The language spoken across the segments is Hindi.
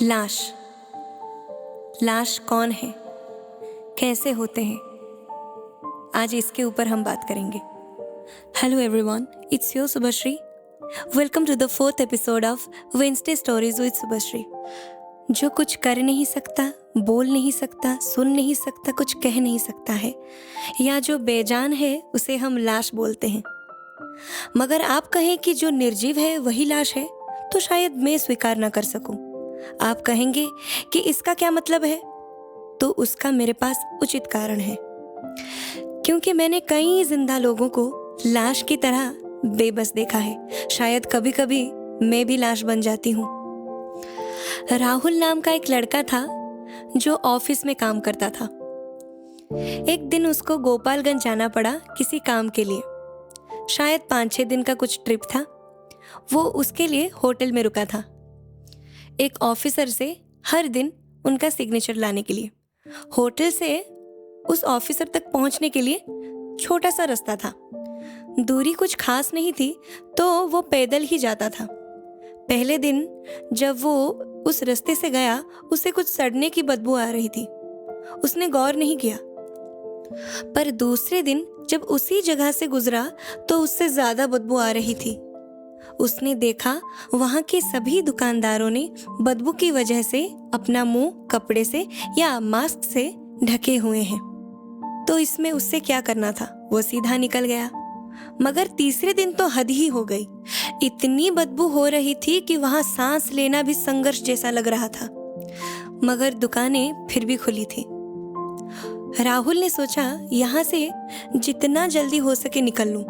लाश। लाश कौन है, कैसे होते हैं, आज इसके ऊपर हम बात करेंगे। Hello everyone, it's your Shubhashree. Welcome to the 4th episode of Wednesday stories with Shubhashree. जो कुछ कर नहीं सकता, बोल नहीं सकता, सुन नहीं सकता, कुछ कह नहीं सकता है, या जो बेजान है उसे हम लाश बोलते हैं। मगर आप कहें कि जो निर्जीव है वही लाश है, तो शायद मैं स्वीकार ना कर सकूं। आप कहेंगे कि इसका क्या मतलब है, तो उसका मेरे पास उचित कारण है। क्योंकि मैंने कई जिंदा लोगों को लाश की तरह बेबस देखा है। शायद कभी कभी मैं भी लाश बन जाती हूँ। राहुल नाम का एक लड़का था जो ऑफिस में काम करता था। एक दिन उसको गोपालगंज जाना पड़ा किसी काम के लिए। शायद 5-6 दिन का कुछ ट्रिप था। वो उसके लिए होटल में रुका था, एक ऑफिसर से हर दिन उनका सिग्नेचर लाने के लिए। होटल से उस ऑफिसर तक पहुंचने के लिए छोटा सा रास्ता था। दूरी कुछ खास नहीं थी, तो वो पैदल ही जाता था। पहले दिन जब वो उस रास्ते से गया, उसे कुछ सड़ने की बदबू आ रही थी। उसने गौर नहीं किया। पर दूसरे दिन जब उसी जगह से गुजरा तो उससे ज्यादा बदबू आ रही थी। उसने देखा वहां के सभी दुकानदारों ने बदबू की वजह से अपना मुंह कपड़े से या मास्क से ढके हुए हैं। तो इसमें उससे क्या करना था, वो सीधा निकल गया। मगर तीसरे दिन तो हद ही हो गई। इतनी बदबू हो रही थी कि वहां सांस लेना भी संघर्ष जैसा लग रहा था। मगर दुकानें फिर भी खुली थी। राहुल ने सोचा यहाँ से जितना जल्दी हो सके निकल लूं,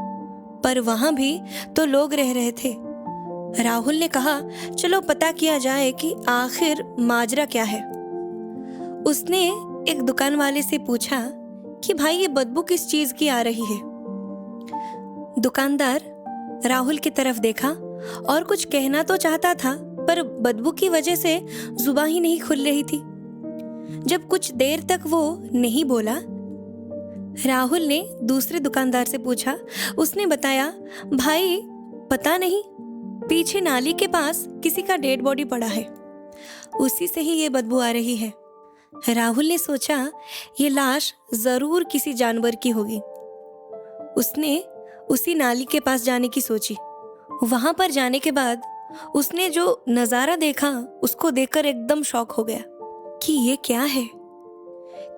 पर वहां भी तो लोग रह रहे थे। राहुल ने कहा, चलो पता किया जाए कि आखिर माजरा क्या है। उसने एक दुकान वाले से पूछा कि भाई ये बदबू किस चीज की आ रही है। दुकानदार राहुल की तरफ देखा और कुछ कहना तो चाहता था, पर बदबू की वजह से जुबान ही नहीं खुल रही थी। जब कुछ देर तक वो नहीं बोला, राहुल ने दूसरे दुकानदार से पूछा। उसने बताया, भाई पता नहीं, पीछे नाली के पास किसी का डेड बॉडी पड़ा है, उसी से ही ये बदबू आ रही है। राहुल ने सोचा ये लाश जरूर किसी जानवर की होगी। उसने उसी नाली के पास जाने की सोची। वहां पर जाने के बाद उसने जो नजारा देखा, उसको देखकर एकदम शॉक हो गया कि ये क्या है।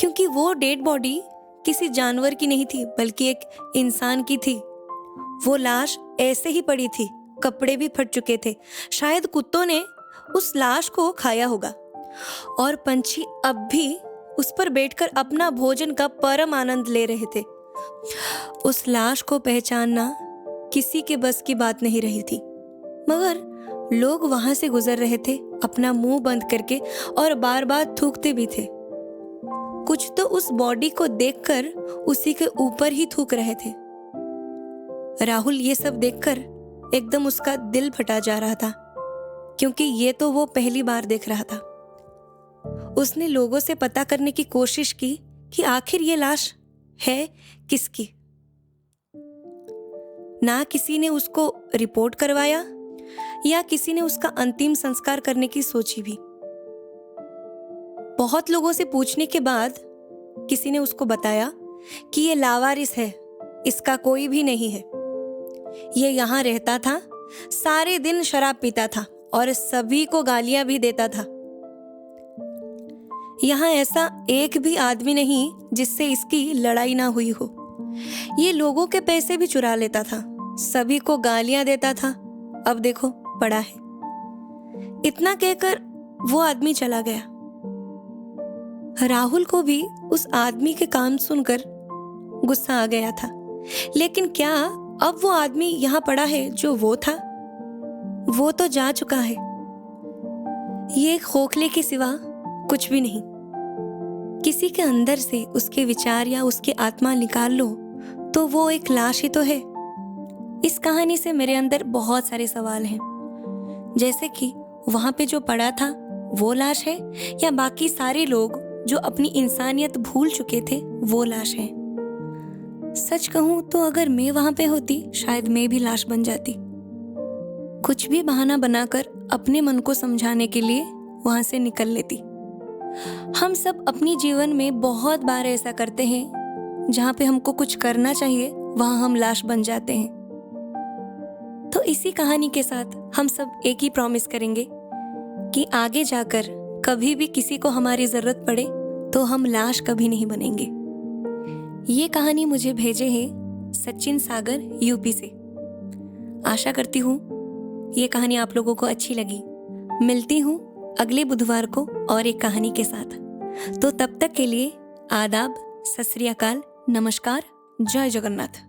क्योंकि वो डेड बॉडी किसी जानवर की नहीं थी, बल्कि एक इंसान की थी। वो लाश ऐसे ही पड़ी थी, कपड़े भी फट चुके थे। शायद कुत्तों ने उस लाश को खाया होगा और पंछी अब भी उस पर बैठकर अपना भोजन का परम आनंद ले रहे थे। उस लाश को पहचानना किसी के बस की बात नहीं रही थी। मगर लोग वहां से गुजर रहे थे, अपना मुंह बंद करके, और बार बार थूकते भी थे। कुछ तो उस बॉडी को देखकर उसी के ऊपर ही थूक रहे थे। राहुल ये सब देखकर एकदम उसका दिल फटा जा रहा था, क्योंकि ये तो वो पहली बार देख रहा था। उसने लोगों से पता करने की कोशिश की कि आखिर ये लाश है किसकी। ना किसी ने उसको रिपोर्ट करवाया या किसी ने उसका अंतिम संस्कार करने की सोची भी। बहुत लोगों से पूछने के बाद किसी ने उसको बताया कि ये लावारिस है, इसका कोई भी नहीं है। ये यहाँ रहता था, सारे दिन शराब पीता था और सभी को गालियां भी देता था। यहाँ ऐसा एक भी आदमी नहीं जिससे इसकी लड़ाई ना हुई हो। ये लोगों के पैसे भी चुरा लेता था, सभी को गालियां देता था। अब देखो पड़ा है। इतना कहकर वो आदमी चला गया। राहुल को भी उस आदमी के काम सुनकर गुस्सा आ गया था। लेकिन क्या अब वो आदमी यहाँ पड़ा है जो वो था? वो तो जा चुका है। ये खोखले के सिवा कुछ भी नहीं। किसी के अंदर से उसके विचार या उसकी आत्मा निकाल लो तो वो एक लाश ही तो है। इस कहानी से मेरे अंदर बहुत सारे सवाल हैं, जैसे कि वहां पे जो पड़ा था वो लाश है, या बाकी सारे लोग जो अपनी इंसानियत भूल चुके थे वो लाश है। सच कहूं तो अगर मैं वहां पे होती, शायद मैं भी लाश बन जाती। कुछ भी बहाना बनाकर अपने मन को समझाने के लिए वहां से निकल लेती। हम सब अपनी जीवन में बहुत बार ऐसा करते हैं, जहाँ पे हमको कुछ करना चाहिए वहां हम लाश बन जाते हैं। तो इसी कहानी के साथ हम सब एक ही प्रॉमिस करेंगे कि आगे जाकर कभी भी किसी को हमारी जरूरत पड़े तो हम लाश कभी नहीं बनेंगे। ये कहानी मुझे भेजे हैं सचिन सागर यूपी से। आशा करती हूँ ये कहानी आप लोगों को अच्छी लगी। मिलती हूँ अगले बुधवार को और एक कहानी के साथ। तो तब तक के लिए आदाब, सत श्री अकाल, नमस्कार, जय जगन्नाथ।